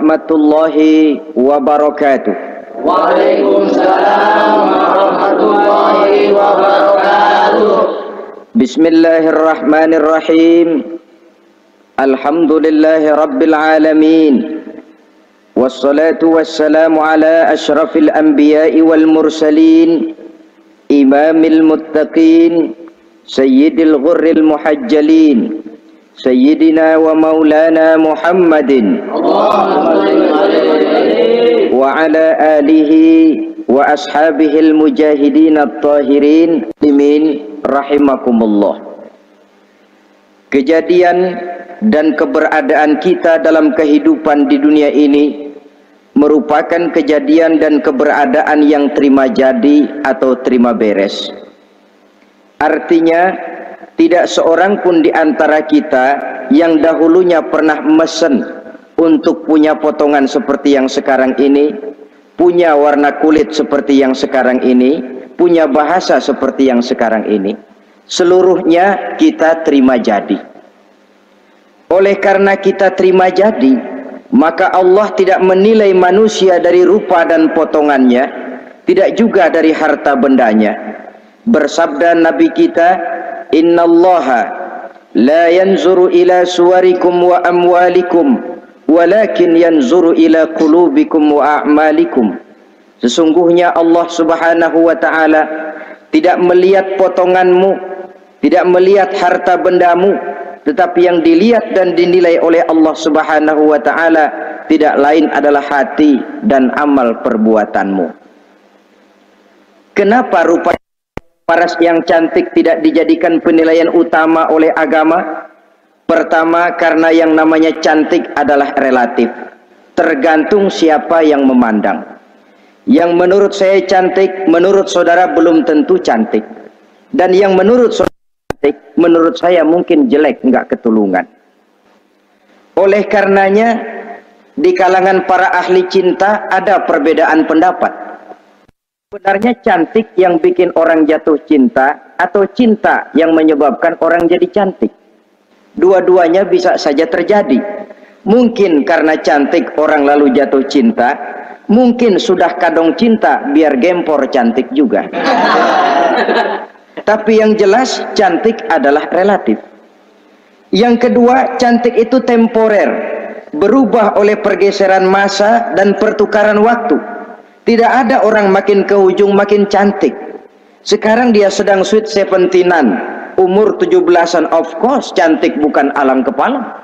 warahmatullahi wabarakatuh. Waalaikumsalam warahmatullahi wabarakatuh. Bismillahirrahmanirrahim. Alhamdulillahi rabbil alamin. Wassalatu wassalamu ala asyrafil anbiya'i wal mursalin, imamil muttaqin, sayyidil ghurril muhajjalin, sayyidina wa maulana Muhammadin wa ala alihi wa ashabihil mujahidin at-tahirin limin rahimakumullah. Kejadian dan keberadaan kita dalam kehidupan di dunia ini merupakan kejadian dan keberadaan yang terima jadi atau terima beres. Artinya tidak seorang pun di antara kita yang dahulunya pernah mesen untuk punya potongan seperti yang sekarang ini, punya warna kulit seperti yang sekarang ini, punya bahasa seperti yang sekarang ini. Seluruhnya kita terima jadi. Oleh karena kita terima jadi, maka Allah tidak menilai manusia dari rupa dan potongannya, tidak juga dari harta bendanya. Bersabda Nabi kita, innallaha la yanzuru ila suwarikum wa amwalikum walakin yanzuru ila qulubikum wa a'malikum. Sesungguhnya Allah subhanahu wa ta'ala tidak melihat potonganmu, tidak melihat harta bendamu, tetapi yang dilihat dan dinilai oleh Allah subhanahu wa ta'ala tidak lain adalah hati dan amal perbuatanmu. Kenapa rupa paras yang cantik tidak dijadikan penilaian utama oleh agama? Pertama, karena yang namanya cantik adalah relatif, tergantung siapa yang memandang. Yang menurut saya cantik, menurut saudara belum tentu cantik. Dan yang menurut saudara cantik, menurut saya mungkin jelek, enggak ketulungan. Oleh karenanya, di kalangan para ahli cinta ada perbedaan pendapat. Sebenarnya cantik yang bikin orang jatuh cinta atau cinta yang menyebabkan orang jadi cantik? Dua-duanya bisa saja terjadi. Mungkin karena cantik orang lalu jatuh cinta, mungkin sudah kadong cinta biar gempor cantik juga. Tapi yang jelas cantik adalah relatif. Yang kedua, cantik itu temporer, berubah oleh pergeseran masa dan pertukaran waktu. Tidak ada orang makin ke ujung makin cantik. Sekarang dia sedang sweet 17-an, umur 17-an, of course cantik bukan alang kepala.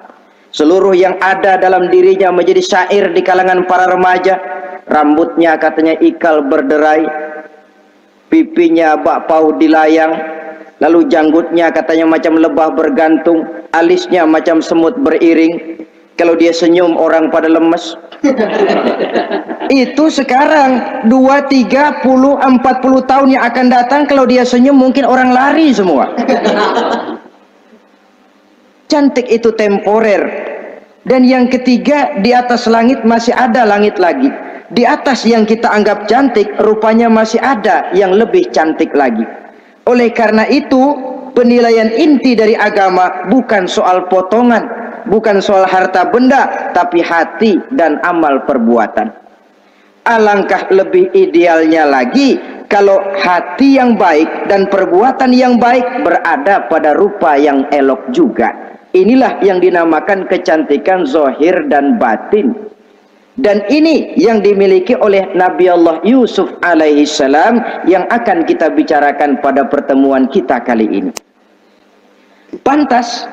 Seluruh yang ada dalam dirinya menjadi syair di kalangan para remaja. Rambutnya katanya ikal berderai, pipinya bakpao dilayang, lalu janggutnya katanya macam lebah bergantung, alisnya macam semut beriring. Kalau dia senyum orang pada lemes. Itu sekarang 2, 30, 40 tahun yang akan datang, kalau dia senyum mungkin orang lari semua. Cantik itu temporer. Dan yang ketiga, di atas langit masih ada langit lagi. Di atas yang kita anggap cantik, rupanya masih ada yang lebih cantik lagi. Oleh karena itu, penilaian inti dari agama bukan soal potongan, bukan soal harta benda, tapi hati dan amal perbuatan. Alangkah lebih idealnya lagi kalau hati yang baik dan perbuatan yang baik berada pada rupa yang elok juga. Inilah yang dinamakan kecantikan zahir dan batin. Dan ini yang dimiliki oleh Nabi Allah Yusuf alaihi salam yang akan kita bicarakan pada pertemuan kita kali ini. Pantas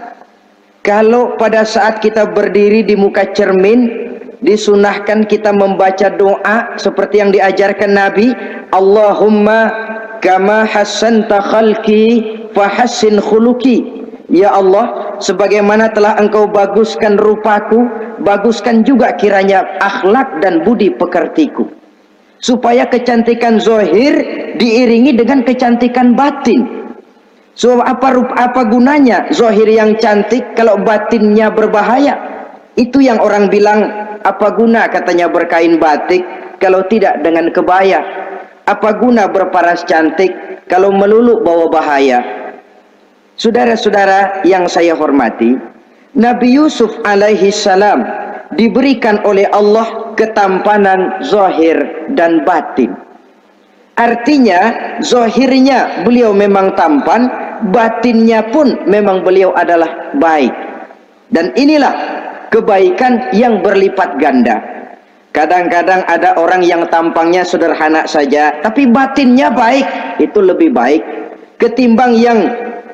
kalau pada saat kita berdiri di muka cermin, disunahkan kita membaca doa seperti yang diajarkan Nabi, Allahumma kama hassanta khalqi fahassin khuluqi. Ya Allah, sebagaimana telah engkau baguskan rupaku, baguskan juga kiranya akhlak dan budi pekertiku. Supaya kecantikan zahir diiringi dengan kecantikan batin. So apa gunanya zahir yang cantik kalau batinnya berbahaya? Itu yang orang bilang, apa guna katanya berkain batik kalau tidak dengan kebaya? Apa guna berparas cantik kalau melulu bawa bahaya? Saudara-saudara yang saya hormati, Nabi Yusuf alaihi salam diberikan oleh Allah ketampanan zahir dan batin. Artinya zahirnya beliau memang tampan, batinnya pun memang beliau adalah baik. Dan inilah kebaikan yang berlipat ganda. Kadang-kadang ada orang yang tampangnya sederhana saja tapi batinnya baik, itu lebih baik ketimbang yang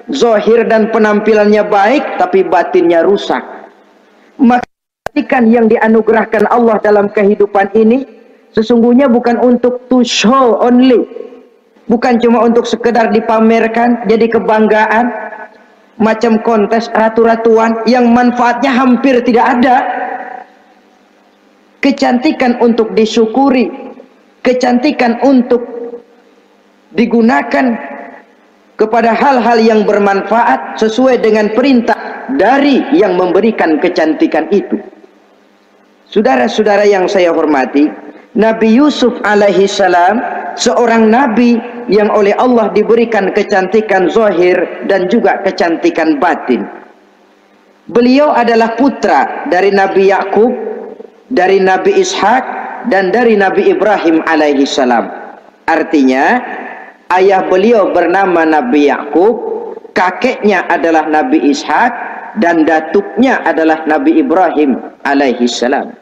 zahir dan penampilannya baik tapi batinnya rusak. Maka kebaikan yang dianugerahkan Allah dalam kehidupan ini sesungguhnya bukan untuk to show only, bukan cuma untuk sekedar dipamerkan jadi kebanggaan macam kontes ratu-ratuan yang manfaatnya hampir tidak ada. Kecantikan untuk disyukuri, kecantikan untuk digunakan kepada hal-hal yang bermanfaat sesuai dengan perintah dari yang memberikan kecantikan itu. Saudara-saudara yang saya hormati, Nabi Yusuf alaihi salam seorang nabi yang oleh Allah diberikan kecantikan zahir dan juga kecantikan batin. Beliau adalah putra dari Nabi Yakub, dari Nabi Ishak, dan dari Nabi Ibrahim alaihi salam. Artinya ayah beliau bernama Nabi Yakub, kakeknya adalah Nabi Ishak, dan datuknya adalah Nabi Ibrahim alaihi salam.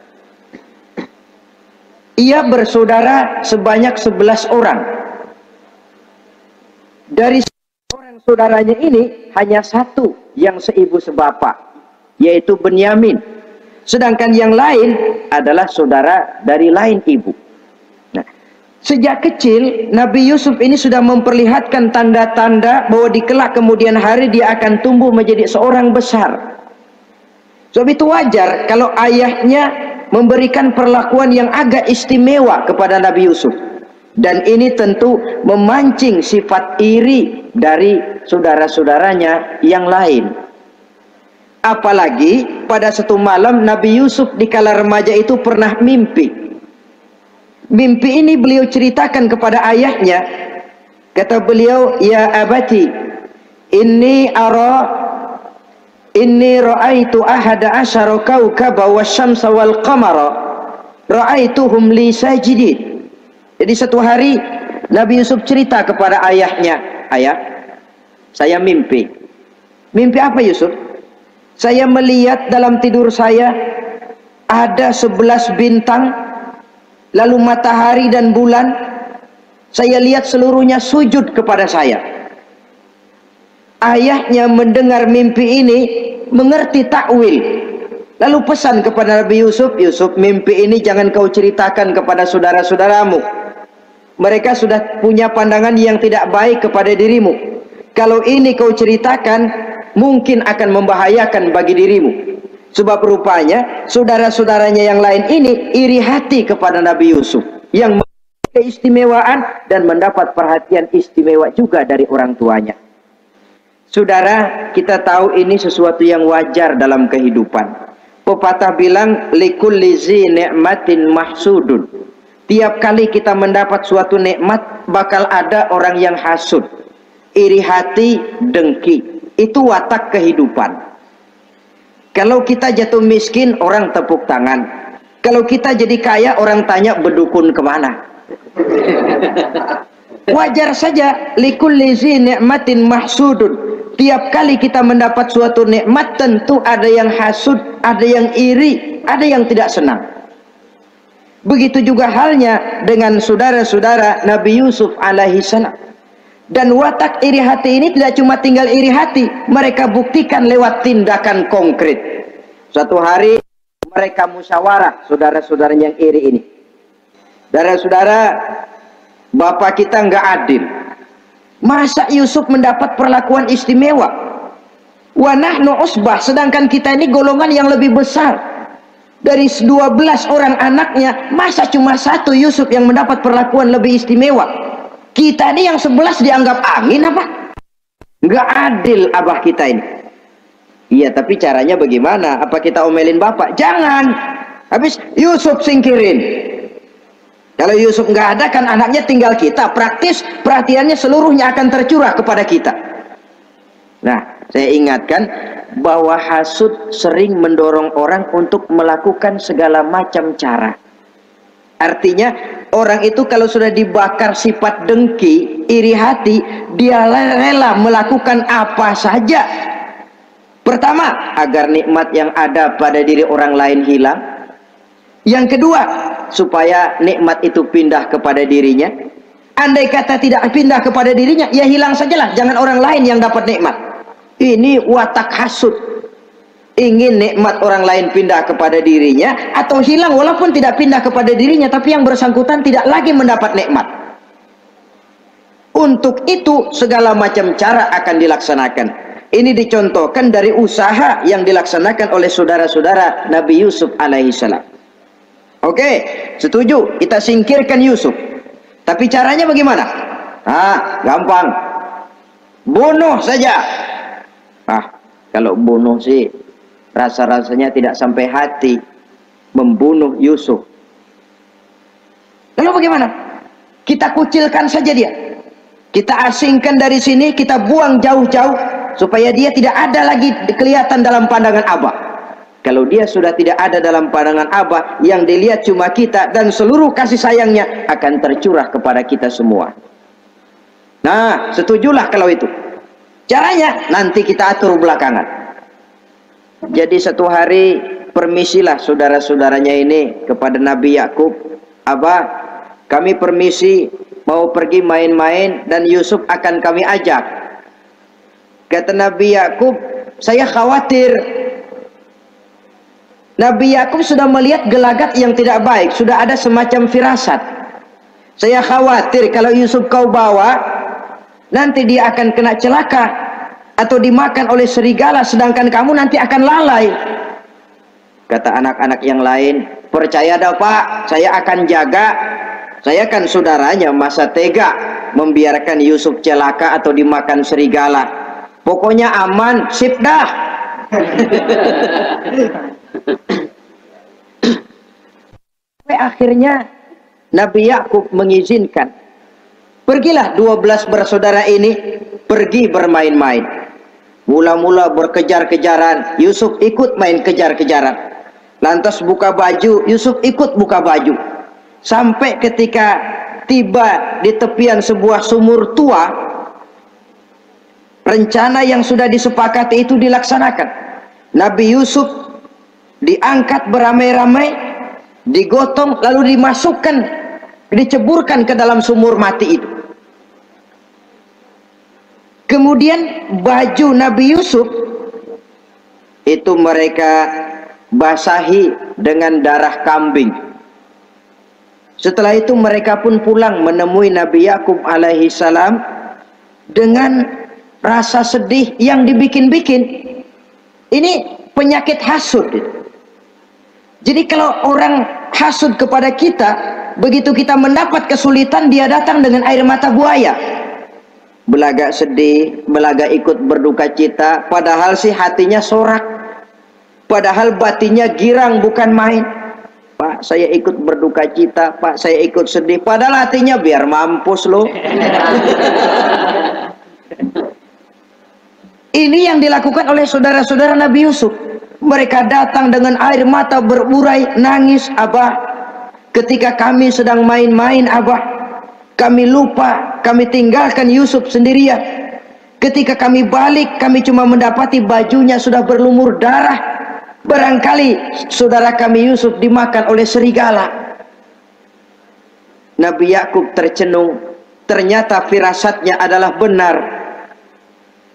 Ia bersaudara sebanyak 11 orang. Dari orang saudaranya ini hanya satu yang seibu sebapak, yaitu Benyamin. Sedangkan yang lain adalah saudara dari lain ibu. Nah, sejak kecil Nabi Yusuf ini sudah memperlihatkan tanda-tanda bahwa di kelak kemudian hari dia akan tumbuh menjadi seorang besar. Sebab itu wajar kalau ayahnya memberikan perlakuan yang agak istimewa kepada Nabi Yusuf. Dan ini tentu memancing sifat iri dari saudara-saudaranya yang lain. Apalagi pada satu malam Nabi Yusuf di kala remaja itu pernah mimpi. Mimpi ini beliau ceritakan kepada ayahnya. Kata beliau, "Ya abati, inni ra'aitu ahada asyara kawkaba wasyamsa wal qamara ra'aituhum li sajidin." Jadi satu hari Nabi Yusuf cerita kepada ayahnya, "Ayah, saya mimpi." Mimpi apa Yusuf? "Saya melihat dalam tidur saya ada 11 bintang, lalu matahari dan bulan. Saya lihat seluruhnya sujud kepada saya." Ayahnya mendengar mimpi ini mengerti takwil, lalu pesan kepada Nabi Yusuf, "Yusuf, mimpi ini jangan kau ceritakan kepada saudara-saudaramu. Mereka sudah punya pandangan yang tidak baik kepada dirimu. Kalau ini kau ceritakan, mungkin akan membahayakan bagi dirimu." Sebab rupanya saudara-saudaranya yang lain ini iri hati kepada Nabi Yusuf yang memiliki keistimewaan dan mendapat perhatian istimewa juga dari orang tuanya. Saudara, kita tahu ini sesuatu yang wajar dalam kehidupan. Pepatah bilang, likulli zi ni'matin mahsudun. Tiap kali kita mendapat suatu nikmat, bakal ada orang yang hasud, iri hati, dengki. Itu watak kehidupan. Kalau kita jatuh miskin, orang tepuk tangan. Kalau kita jadi kaya, orang tanya berdukun kemana. Wajar saja, likulli zi ni'matin mahsudun. Tiap kali kita mendapat suatu nikmat, tentu ada yang hasud, ada yang iri, ada yang tidak senang. Begitu juga halnya dengan saudara-saudara Nabi Yusuf alaihi salam. Dan watak iri hati ini tidak cuma tinggal iri hati, mereka buktikan lewat tindakan konkret. Suatu hari mereka musyawarah, saudara-saudaranya yang iri ini. Saudara-saudara, bapak kita nggak adil. Masa Yusuf mendapat perlakuan istimewa? Wa nahnu usbah, sedangkan kita ini golongan yang lebih besar. Dari 12 orang anaknya, masa cuma satu Yusuf yang mendapat perlakuan lebih istimewa? Kita ini yang 11 dianggap angin apa? Nggak adil abah kita ini. Iya, tapi caranya bagaimana? Apa kita omelin bapak? Jangan. Habis Yusuf singkirin. Kalau Yusuf nggak ada, kan anaknya tinggal kita. Praktis perhatiannya seluruhnya akan tercurah kepada kita. Nah, saya ingatkan bahwa hasud sering mendorong orang untuk melakukan segala macam cara. Artinya orang itu kalau sudah dibakar sifat dengki, iri hati, dia rela melakukan apa saja. Pertama, agar nikmat yang ada pada diri orang lain hilang. Yang kedua, supaya nikmat itu pindah kepada dirinya. Andai kata tidak pindah kepada dirinya, ya hilang sajalah, jangan orang lain yang dapat nikmat. Ini watak hasud. Ingin nikmat orang lain pindah kepada dirinya, atau hilang walaupun tidak pindah kepada dirinya, tapi yang bersangkutan tidak lagi mendapat nikmat. Untuk itu segala macam cara akan dilaksanakan. Ini dicontohkan dari usaha yang dilaksanakan oleh saudara-saudara Nabi Yusuf alaihissalam. Oke, setuju, kita singkirkan Yusuf. Tapi caranya bagaimana? Gampang. Bunuh saja. Kalau bunuh sih rasa-rasanya tidak sampai hati membunuh Yusuf. Lalu bagaimana? Kita kucilkan saja dia. Kita asingkan dari sini, kita buang jauh-jauh supaya dia tidak ada lagi kelihatan dalam pandangan Abah. Kalau dia sudah tidak ada dalam pandangan Abah, yang dilihat cuma kita, dan seluruh kasih sayangnya akan tercurah kepada kita semua. Nah, setujulah kalau itu. Caranya nanti kita atur belakangan. Jadi satu hari permisilah saudara-saudaranya ini kepada Nabi Yakub. Abah, kami permisi mau pergi main-main dan Yusuf akan kami ajak. Kata Nabi Yakub, saya khawatir. Nabi Yakub sudah melihat gelagat yang tidak baik, sudah ada semacam firasat. Saya khawatir kalau Yusuf kau bawa, nanti dia akan kena celaka atau dimakan oleh serigala, sedangkan kamu nanti akan lalai. Kata anak-anak yang lain, percaya dah Pak, saya akan jaga. Saya kan saudaranya, masa tega membiarkan Yusuf celaka atau dimakan serigala. Pokoknya aman, sip dah. Akhirnya Nabi Yakub mengizinkan. Pergilah 12 bersaudara ini pergi bermain-main. Mula-mula berkejar-kejaran, Yusuf ikut main kejar-kejaran. Lantas buka baju, Yusuf ikut buka baju. Sampai ketika tiba di tepian sebuah sumur tua, rencana yang sudah disepakati itu dilaksanakan. Nabi Yusuf diangkat beramai-ramai, digotong, lalu dimasukkan, diceburkan ke dalam sumur mati itu. Kemudian baju Nabi Yusuf itu mereka basahi dengan darah kambing. Setelah itu mereka pun pulang menemui Nabi Yakub alaihi salam dengan rasa sedih yang dibikin-bikin. Ini penyakit hasud. Jadi kalau orang hasud kepada kita, begitu kita mendapat kesulitan, dia datang dengan air mata buaya. Belagak sedih, belagak ikut berduka cita, padahal sih hatinya sorak. Padahal batinnya girang bukan main. Pak, saya ikut berduka cita, Pak, saya ikut sedih. Padahal hatinya biar mampus loh. Ini yang dilakukan oleh saudara-saudara Nabi Yusuf. Mereka datang dengan air mata berurai, nangis, Abah, ketika kami sedang main-main, Abah, kami lupa, kami tinggalkan Yusuf sendirian. Ketika kami balik, kami cuma mendapati bajunya sudah berlumur darah. Barangkali saudara kami Yusuf dimakan oleh serigala. Nabi Yakub tercenung. Ternyata firasatnya adalah benar.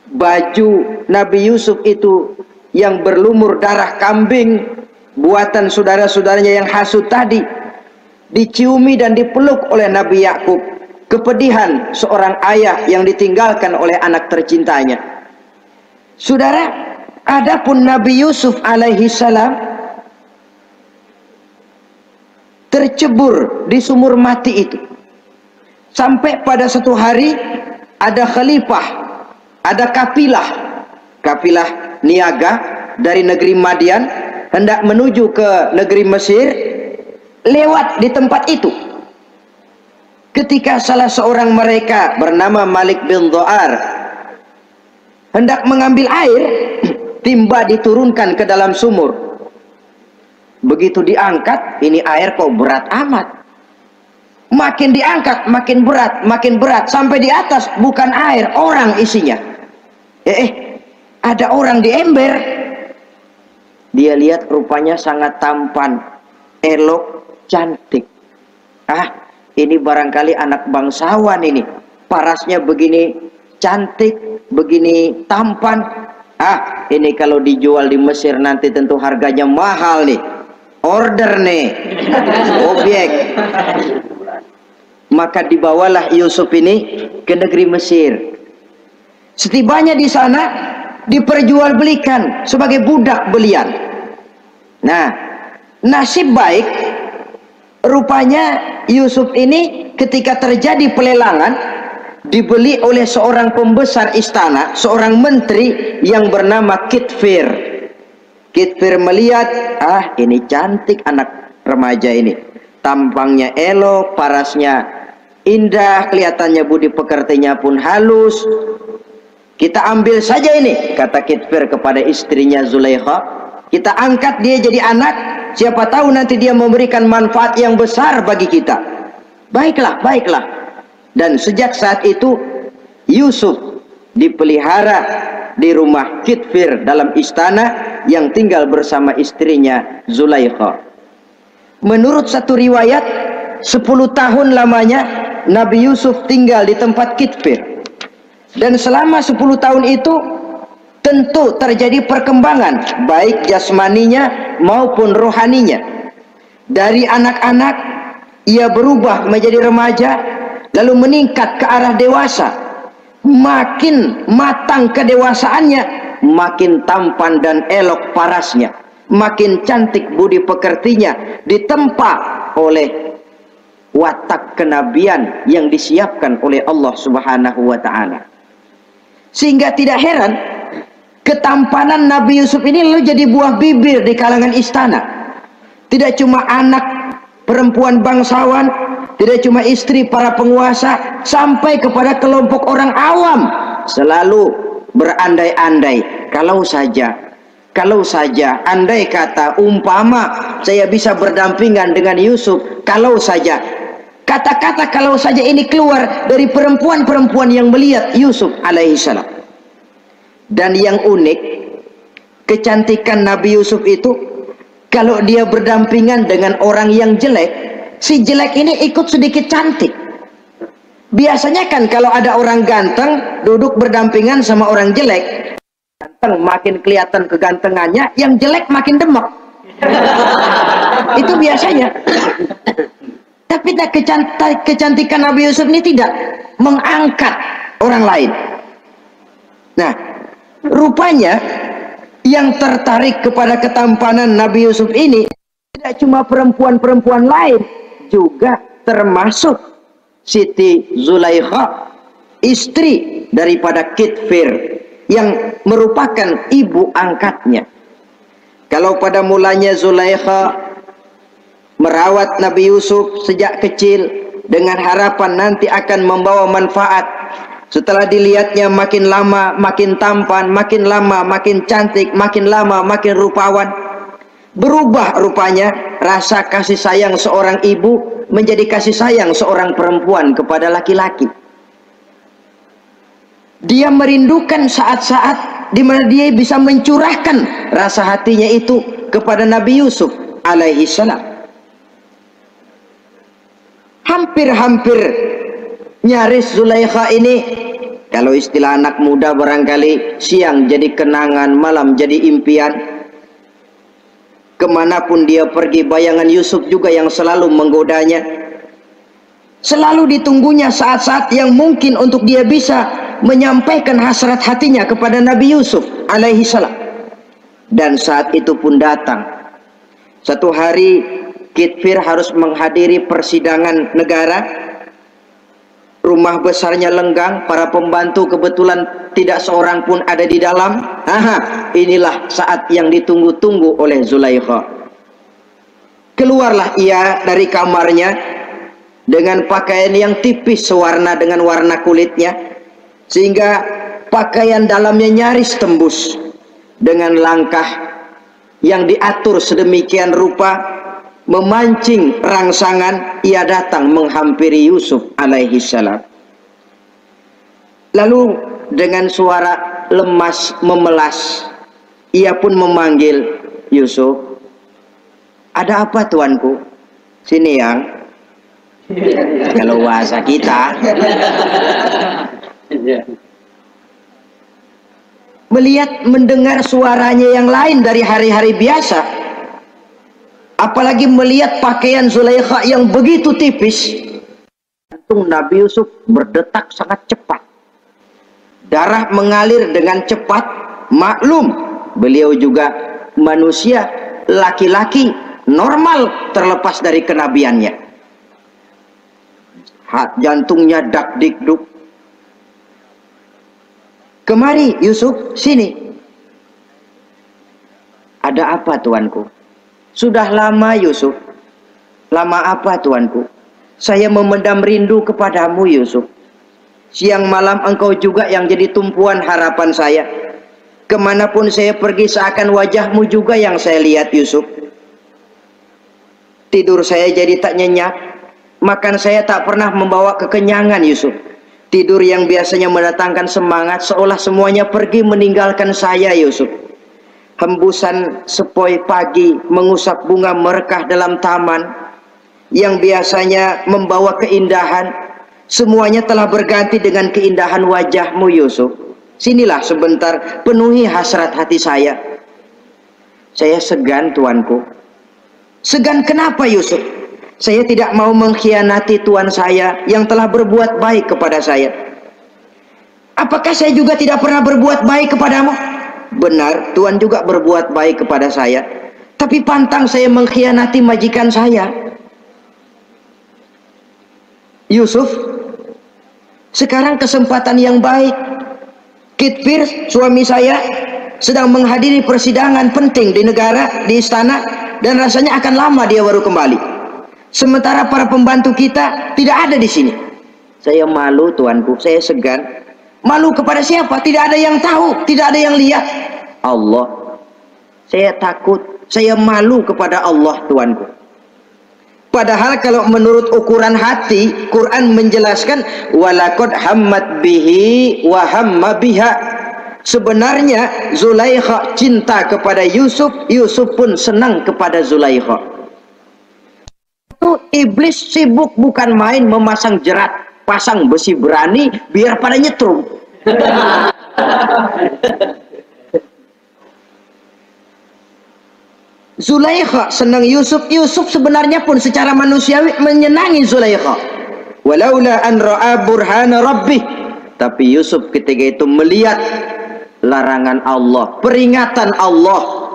Baju Nabi Yusuf itu yang berlumur darah kambing, buatan saudara-saudaranya yang hasud tadi, diciumi dan dipeluk oleh Nabi Yakub. Kepedihan seorang ayah yang ditinggalkan oleh anak tercintanya. Saudara, adapun Nabi Yusuf alaihi salam tercebur di sumur mati itu. Sampai pada satu hari ada khalifah, ada kafilah niaga dari negeri Madian hendak menuju ke negeri Mesir, lewat di tempat itu. Ketika salah seorang mereka bernama Malik bin Dho'ar hendak mengambil air, timba diturunkan ke dalam sumur. Begitu diangkat, ini air kok berat amat. Makin diangkat, makin berat, sampai di atas bukan air, orang isinya. Ada orang di ember. Dia lihat rupanya sangat tampan, elok, cantik. Ini barangkali anak bangsawan ini. Parasnya begini cantik, begini tampan. Ini kalau dijual di Mesir nanti tentu harganya mahal nih. Order nih, objek. Maka dibawalah Yusuf ini ke negeri Mesir. Setibanya di sana diperjualbelikan sebagai budak belian. Nah, nasib baik rupanya Yusuf ini ketika terjadi pelelangan dibeli oleh seorang pembesar istana, seorang menteri yang bernama Kitfir. Kitfir melihat, ini cantik anak remaja ini, tampangnya elok, parasnya indah, kelihatannya budi pekertinya pun halus. Kita ambil saja ini, kata Kitfir kepada istrinya Zulaikha. Kita angkat dia jadi anak, siapa tahu nanti dia memberikan manfaat yang besar bagi kita. Baiklah, baiklah. Dan sejak saat itu Yusuf dipelihara di rumah Kitfir dalam istana yang tinggal bersama istrinya Zulaikha. Menurut satu riwayat 10 tahun lamanya Nabi Yusuf tinggal di tempat Kitfir. Dan selama 10 tahun itu tentu terjadi perkembangan baik jasmaninya maupun rohaninya. Dari anak-anak ia berubah menjadi remaja, lalu meningkat ke arah dewasa. Makin matang kedewasaannya, makin tampan dan elok parasnya, makin cantik budi pekertinya, ditempa oleh watak kenabian yang disiapkan oleh Allah Subhanahu wa ta'ala. Sehingga tidak heran ketampanan Nabi Yusuf ini lalu jadi buah bibir di kalangan istana. Tidak cuma anak perempuan bangsawan, tidak cuma istri para penguasa, sampai kepada kelompok orang awam selalu berandai-andai, kalau saja andai kata umpama saya bisa berdampingan dengan Yusuf, kalau saja, kata-kata kalau saja ini keluar dari perempuan-perempuan yang melihat Yusuf alaihissalam. Dan yang unik, kecantikan Nabi Yusuf itu, kalau dia berdampingan dengan orang yang jelek, si jelek ini ikut sedikit cantik. Biasanya kan kalau ada orang ganteng duduk berdampingan sama orang jelek, ganteng makin kelihatan kegantengannya, yang jelek makin demek. Itu biasanya. Tapi kecantikan Nabi Yusuf ini tidak mengangkat orang lain. Nah, rupanya yang tertarik kepada ketampanan Nabi Yusuf ini tidak cuma perempuan-perempuan lain, juga termasuk Siti Zulaikha, istri daripada Kitfir, yang merupakan ibu angkatnya. Kalau pada mulanya Zulaikha merawat Nabi Yusuf sejak kecil dengan harapan nanti akan membawa manfaat, setelah dilihatnya makin lama makin tampan, makin lama makin cantik, makin lama makin rupawan, berubah rupanya rasa kasih sayang seorang ibu menjadi kasih sayang seorang perempuan kepada laki-laki. Dia merindukan saat-saat di mana dia bisa mencurahkan rasa hatinya itu kepada Nabi Yusuf alaihi salam. Hampir-hampir nyaris Zulaikha ini, kalau istilah anak muda barangkali, siang jadi kenangan, malam jadi impian. Kemanapun dia pergi, bayangan Yusuf juga yang selalu menggodanya. Selalu ditunggunya saat-saat yang mungkin untuk dia bisa menyampaikan hasrat hatinya kepada Nabi Yusuf alaihi salam. Dan saat itu pun datang. Satu hari Kitfir harus menghadiri persidangan negara. Rumah besarnya lenggang, para pembantu kebetulan tidak seorang pun ada di dalam. Inilah saat yang ditunggu-tunggu oleh Zulaikha. Keluarlah ia dari kamarnya dengan pakaian yang tipis sewarna dengan warna kulitnya, sehingga pakaian dalamnya nyaris tembus. Dengan langkah yang diatur sedemikian rupa, memancing rangsangan, ia datang menghampiri Yusuf alaihi salam. Lalu dengan suara lemas memelas, ia pun memanggil Yusuf. Ada apa tuanku? Sini yang. Kalau bahasa kita. Melihat mendengar suaranya yang lain dari hari-hari biasa, apalagi melihat pakaian Zulaikha yang begitu tipis, jantung Nabi Yusuf berdetak sangat cepat, darah mengalir dengan cepat. Maklum, beliau juga manusia, laki-laki normal terlepas dari kenabiannya. Jantungnya dak dikduk. Kemari Yusuf, sini. Ada apa tuanku? Sudah lama Yusuf. Lama apa tuanku? Saya memendam rindu kepadamu Yusuf. Siang malam engkau juga yang jadi tumpuan harapan saya. Kemanapun saya pergi seakan wajahmu juga yang saya lihat Yusuf. Tidur saya jadi tak nyenyak. Makan saya tak pernah membawa kekenyangan Yusuf. Tidur yang biasanya mendatangkan semangat seolah semuanya pergi meninggalkan saya Yusuf. Hembusan sepoi pagi mengusap bunga merekah dalam taman yang biasanya membawa keindahan, semuanya telah berganti dengan keindahan wajahmu Yusuf. Sinilah sebentar, penuhi hasrat hati saya. Saya segan tuanku. Segan kenapa Yusuf? Saya tidak mau mengkhianati Tuhan saya yang telah berbuat baik kepada saya. Apakah saya juga tidak pernah berbuat baik kepadamu? Benar, Tuhan juga berbuat baik kepada saya. Tapi pantang saya mengkhianati majikan saya. Yusuf, sekarang kesempatan yang baik. Kit Pierce, suami saya, sedang menghadiri persidangan penting di negara, di istana, dan rasanya akan lama dia baru kembali. Sementara para pembantu kita tidak ada di sini. Saya malu tuanku, saya segan. Malu kepada siapa? Tidak ada yang tahu, tidak ada yang lihat. Allah. Saya takut, saya malu kepada Allah tuanku. Padahal kalau menurut ukuran hati, Quran menjelaskan walaqad hammat bihi wa hamma biha. Sebenarnya Zulaikha cinta kepada Yusuf, Yusuf pun senang kepada Zulaikha. Iblis sibuk bukan main memasang jerat, pasang besi berani biar pada nyetrum. Zulaikha senang Yusuf. Yusuf sebenarnya pun secara manusiawi menyenangi Zulaikha. Walaula an ra'a burhana rabbih. Tapi Yusuf ketika itu melihat larangan Allah, peringatan Allah,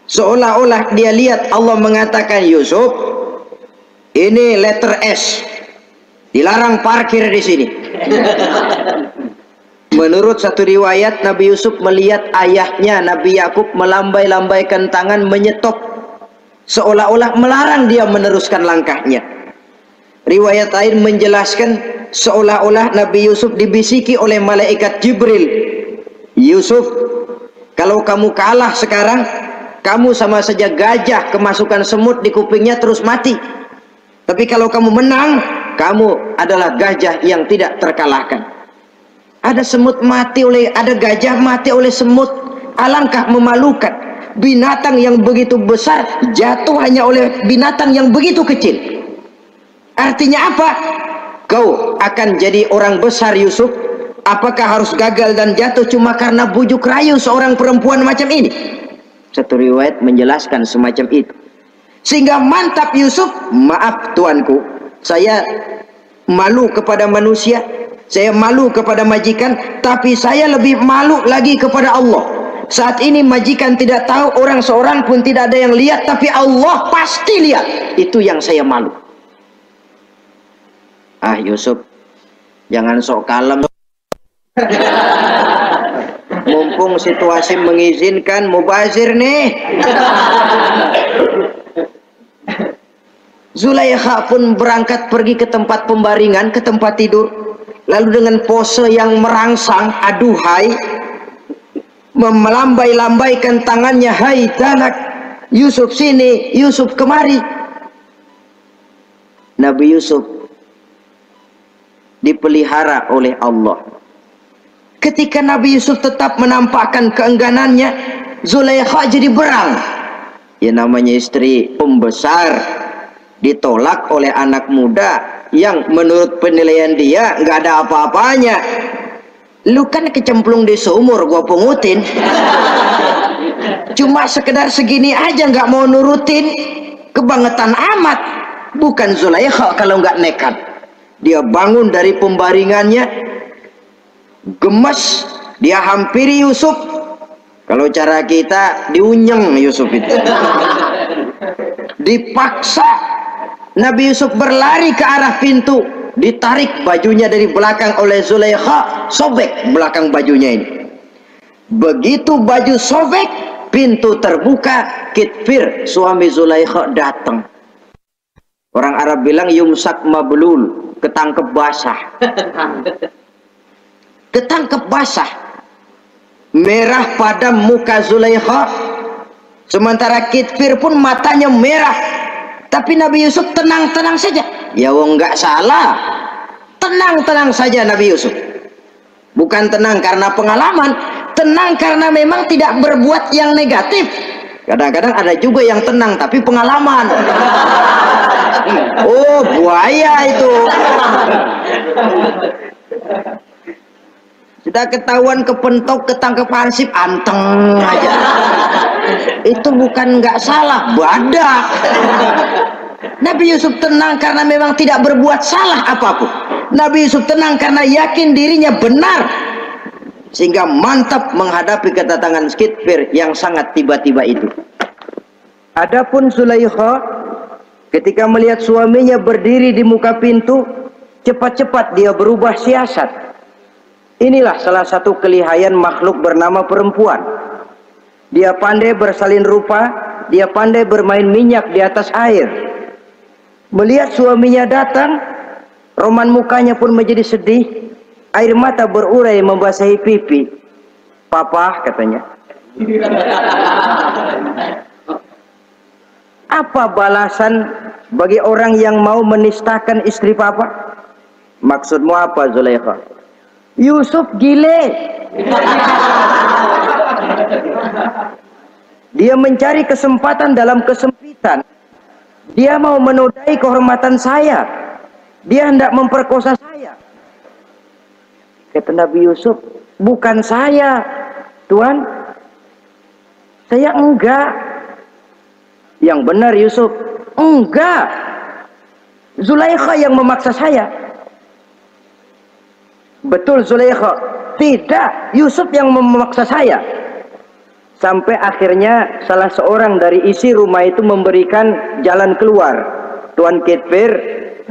seolah-olah dia lihat Allah mengatakan, Yusuf, ini letter S, dilarang parkir di sini. Menurut satu riwayat, Nabi Yusuf melihat ayahnya Nabi Yakub melambai-lambaikan tangan menyetop, seolah-olah melarang dia meneruskan langkahnya. Riwayat lain menjelaskan seolah-olah Nabi Yusuf dibisiki oleh malaikat Jibril, Yusuf, kalau kamu kalah sekarang, kamu sama saja gajah kemasukan semut di kupingnya terus mati. Tapi kalau kamu menang, kamu adalah gajah yang tidak terkalahkan. Ada semut mati oleh, ada gajah mati oleh semut. Alangkah memalukan. Binatang yang begitu besar jatuh hanya oleh binatang yang begitu kecil. Artinya apa? Kau akan jadi orang besar Yusuf. Apakah harus gagal dan jatuh cuma karena bujuk rayu seorang perempuan macam ini? Satu riwayat menjelaskan semacam itu. Sehingga mantap Yusuf, maaf tuanku, saya malu kepada manusia, saya malu kepada majikan, tapi saya lebih malu lagi kepada Allah. Saat ini majikan tidak tahu, orang seorang pun tidak ada yang lihat, tapi Allah pasti lihat. Itu yang saya malu. Ah Yusuf, jangan sok kalem. Mumpung situasi mengizinkan, mubazir nih. Zulaikha pun berangkat pergi ke tempat pembaringan, ke tempat tidur. lalu dengan pose yang merangsang, aduhai, melambai-lambaikan tangannya, hai danak, Yusuf sini, Yusuf kemari. Nabi Yusuf dipelihara oleh Allah. Ketika Nabi Yusuf tetap menampakkan keengganannya, Zulaikha jadi berang. Ya namanya istri pembesar ditolak oleh anak muda yang menurut penilaian dia nggak ada apa-apanya. Lu kan kecemplung di sumur, gua pungutin. Cuma sekedar segini aja nggak mau nurutin, kebangetan amat. Bukan Zulaikha kalau nggak nekat. Dia bangun dari pembaringannya, gemes, dia hampiri Yusuf. Kalau cara kita diunyeng Yusuf itu. Dipaksa Nabi Yusuf berlari ke arah pintu, ditarik bajunya dari belakang oleh Zulaikha, sobek belakang bajunya ini. Begitu baju sobek, pintu terbuka, Kitfir suami Zulaikha datang. Orang Arab bilang yumsak mablul, ketangkep basah. Ketangkep basah. Merah pada muka Zulaikha, sementara Kitfir pun matanya merah. Tapi Nabi Yusuf tenang-tenang saja. Ya wong nggak salah. Tenang-tenang saja Nabi Yusuf. Bukan tenang karena pengalaman, tenang karena memang tidak berbuat yang negatif. Kadang-kadang ada juga yang tenang tapi pengalaman. Oh, buaya itu. Sudah ketahuan kepentok, ketangkep hansip, anteng aja. Itu bukan nggak salah, badak. Nabi Yusuf tenang karena memang tidak berbuat salah apapun. Nabi Yusuf tenang karena yakin dirinya benar, sehingga mantap menghadapi kedatangan Kitfir yang sangat tiba-tiba itu. Adapun Zulaikha ketika melihat suaminya berdiri di muka pintu, cepat-cepat dia berubah siasat. Inilah salah satu kelihayan makhluk bernama perempuan. Dia pandai bersalin rupa, dia pandai bermain minyak di atas air. Melihat suaminya datang, roman mukanya pun menjadi sedih, air mata berurai membasahi pipi. Papa, katanya. Apa balasan bagi orang yang mau menistakan istri papa? Maksudmu apa, Zulaikha? Yusuf gile. Dia mencari kesempatan dalam kesempitan. Dia mau menodai kehormatan saya. Dia hendak memperkosa saya. Kata Nabi Yusuf, bukan saya, Tuan. Saya enggak. Yang benar Yusuf, enggak. Zulaikha yang memaksa saya. Betul Zulaikha, tidak, Yusuf yang memaksa saya. Sampai akhirnya salah seorang dari isi rumah itu memberikan jalan keluar. Tuan Kitfir,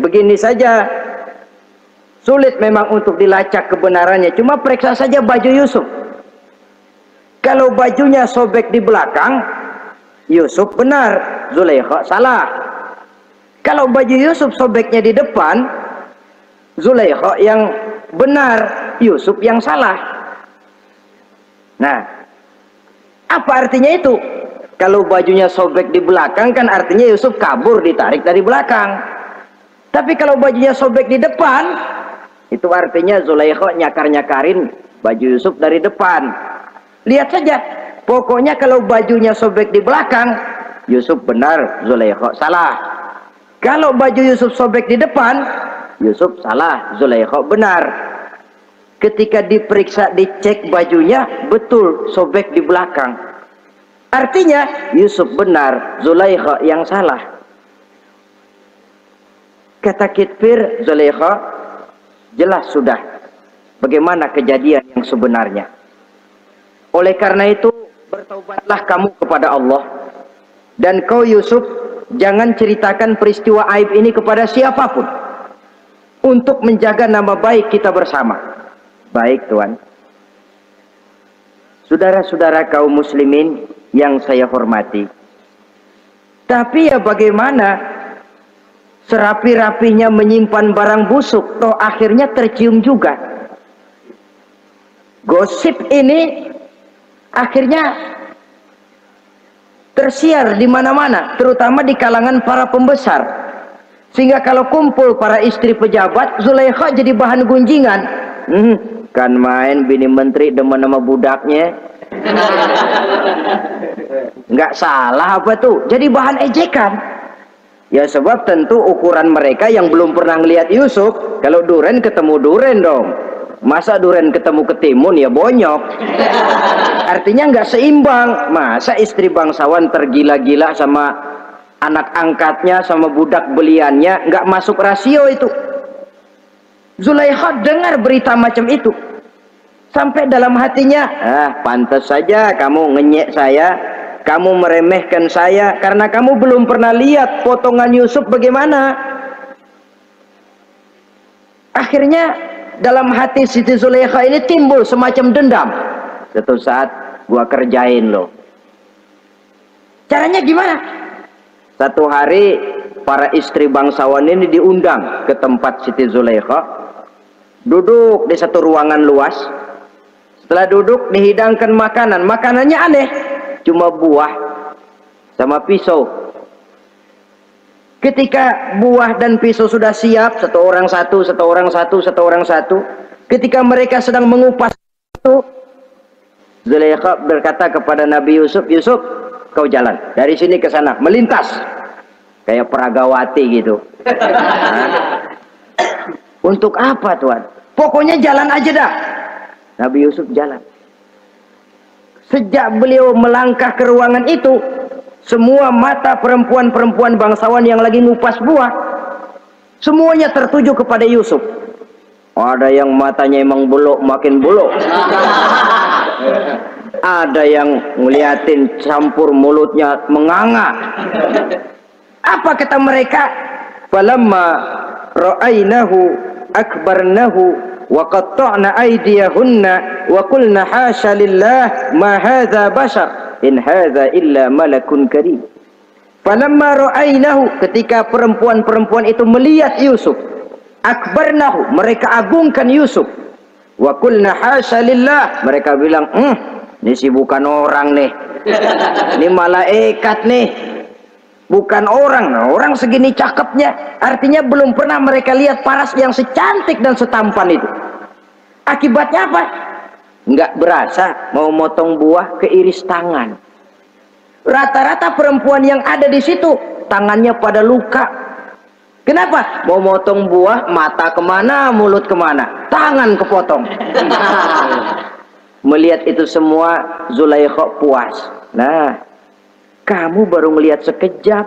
begini saja, sulit memang untuk dilacak kebenarannya, cuma periksa saja baju Yusuf. Kalau bajunya sobek di belakang, Yusuf benar, Zulaikha salah. Kalau baju Yusuf sobeknya di depan, Zulaikha yang benar, Yusuf yang salah. Nah, apa artinya itu? Kalau bajunya sobek di belakang kan artinya Yusuf kabur, ditarik dari belakang. Tapi kalau bajunya sobek di depan, itu artinya Zulaikha nyakar-nyakarin baju Yusuf dari depan. Lihat saja, pokoknya kalau bajunya sobek di belakang, Yusuf benar, Zulaikha salah. Kalau baju Yusuf sobek di depan, Yusuf salah, Zulaikha benar. Ketika diperiksa, dicek bajunya, betul sobek di belakang. Artinya Yusuf benar, Zulaikha yang salah. Kata Kitfir, Zulaikha, jelas sudah bagaimana kejadian yang sebenarnya. Oleh karena itu, bertaubatlah kamu kepada Allah. Dan kau Yusuf, jangan ceritakan peristiwa aib ini kepada siapapun, untuk menjaga nama baik kita bersama. Baik Tuan. Saudara-saudara kaum muslimin yang saya hormati, tapi ya bagaimana serapi-rapinya menyimpan barang busuk, toh akhirnya tercium juga. Gosip ini akhirnya tersiar di mana-mana, terutama di kalangan para pembesar. Sehingga kalau kumpul para istri pejabat, Zulaikha jadi bahan gunjingan. Kan main bini menteri demen sama budaknya. Nggak salah apa tuh, jadi bahan ejekan. Ya sebab tentu ukuran mereka yang belum pernah ngelihat Yusuf, kalau duren ketemu duren dong. Masa duren ketemu ketimun ya bonyok. Artinya nggak seimbang. Masa istri bangsawan tergila-gila sama anak angkatnya, sama budak beliannya, nggak masuk rasio itu. Zulaikha dengar berita macam itu, sampai dalam hatinya, pantas saja kamu ngenyek saya, kamu meremehkan saya karena kamu belum pernah lihat potongan Yusuf bagaimana. Akhirnya dalam hati Siti Zulaikha ini timbul semacam dendam. Suatu saat gua kerjain lo. Caranya gimana? Satu hari para istri bangsawan ini diundang ke tempat Siti Zulaikha, duduk di satu ruangan luas. Setelah duduk dihidangkan makanan. Makanannya aneh, cuma buah sama pisau. Ketika buah dan pisau sudah siap, satu orang satu, satu orang satu, satu orang satu. Ketika mereka sedang mengupas itu, Zulaikha berkata kepada Nabi Yusuf, Yusuf, kau jalan dari sini ke sana, melintas kayak peragawati gitu. Untuk apa Tuhan? Pokoknya jalan aja dah. Nabi Yusuf jalan. Sejak beliau melangkah ke ruangan itu, semua mata perempuan-perempuan bangsawan yang lagi ngupas buah, semuanya tertuju kepada Yusuf. Ada yang matanya emang buluk, makin buluk. Ada yang ngeliatin campur mulutnya menganga. Apa kata mereka? Falamma ra'ainahu akbarnahu wa qatta'na aydiyahunna wa qulna hasya lillah ma hadza bashar in hadza illa malakun karim. Falamma ra'ainahu, ketika perempuan-perempuan itu melihat Yusuf, akbarnahu, mereka agungkan Yusuf. Wa qulna hasya lillah, mereka bilang, ini sih bukan orang nih. Ini malaikat nih. Bukan orang. Nah, orang segini cakepnya. Artinya belum pernah mereka lihat paras yang secantik dan setampan itu. Akibatnya apa? Nggak berasa mau motong buah, keiris tangan. Rata-rata perempuan yang ada di situ tangannya pada luka. Kenapa? Mau motong buah, mata kemana, mulut kemana, tangan kepotong. Melihat itu semua, Zulaikha puas. Nah, kamu baru melihat sekejap.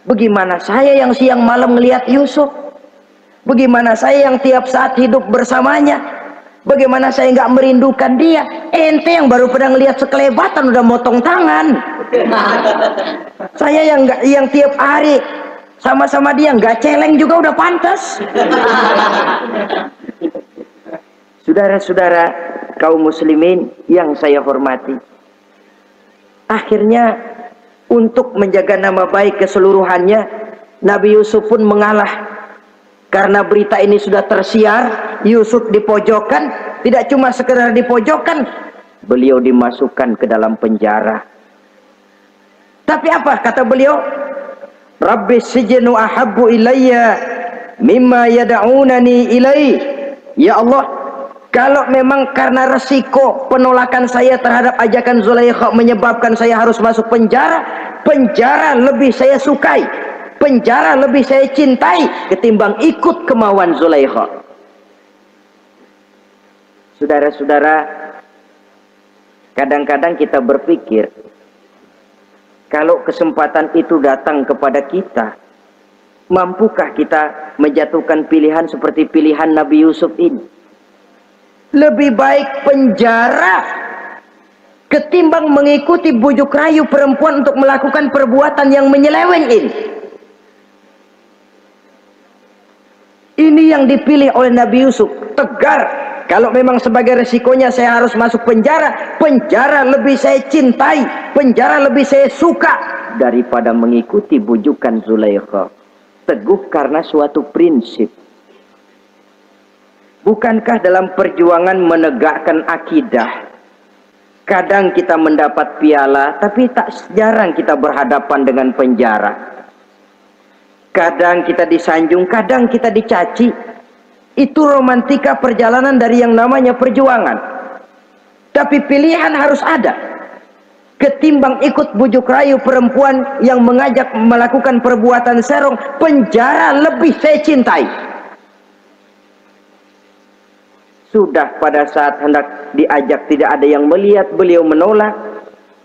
Bagaimana saya yang siang malam melihat Yusuf? Bagaimana saya yang tiap saat hidup bersamanya? Bagaimana saya nggak merindukan dia? Ente yang baru pernah ngelihat sekelebatan udah motong tangan. Saya yang tiap hari sama-sama dia nggak celeng juga udah pantas. Saudara-saudara kaum muslimin yang saya hormati, akhirnya untuk menjaga nama baik keseluruhannya, Nabi Yusuf pun mengalah. Karena berita ini sudah tersiar, Yusuf dipojokkan. Tidak cuma sekedar dipojokkan, beliau dimasukkan ke dalam penjara. Tapi apa kata beliau? Rabbis sijnu ahabbu ilayya mimma yad'unani ilai. Ya Allah, kalau memang karena resiko penolakan saya terhadap ajakan Zulaikha menyebabkan saya harus masuk penjara, penjara lebih saya sukai, penjara lebih saya cintai ketimbang ikut kemauan Zulaikha. Saudara-saudara, kadang-kadang kita berpikir, kalau kesempatan itu datang kepada kita, mampukah kita menjatuhkan pilihan seperti pilihan Nabi Yusuf ini? Lebih baik penjara ketimbang mengikuti bujuk rayu perempuan untuk melakukan perbuatan yang menyeleweng ini. Ini yang dipilih oleh Nabi Yusuf, tegar. Kalau memang sebagai resikonya saya harus masuk penjara, penjara lebih saya cintai, penjara lebih saya suka daripada mengikuti bujukan Zulaikha. teguh karena suatu prinsip. Bukankah dalam perjuangan menegakkan akidah, kadang kita mendapat piala, tapi tak jarang kita berhadapan dengan penjara. Kadang kita disanjung, kadang kita dicaci. Itu romantika perjalanan dari yang namanya perjuangan. Tapi pilihan harus ada. Ketimbang ikut bujuk rayu perempuan yang mengajak melakukan perbuatan serong, penjara lebih saya cintai. Sudah pada saat hendak diajak tidak ada yang melihat, beliau menolak.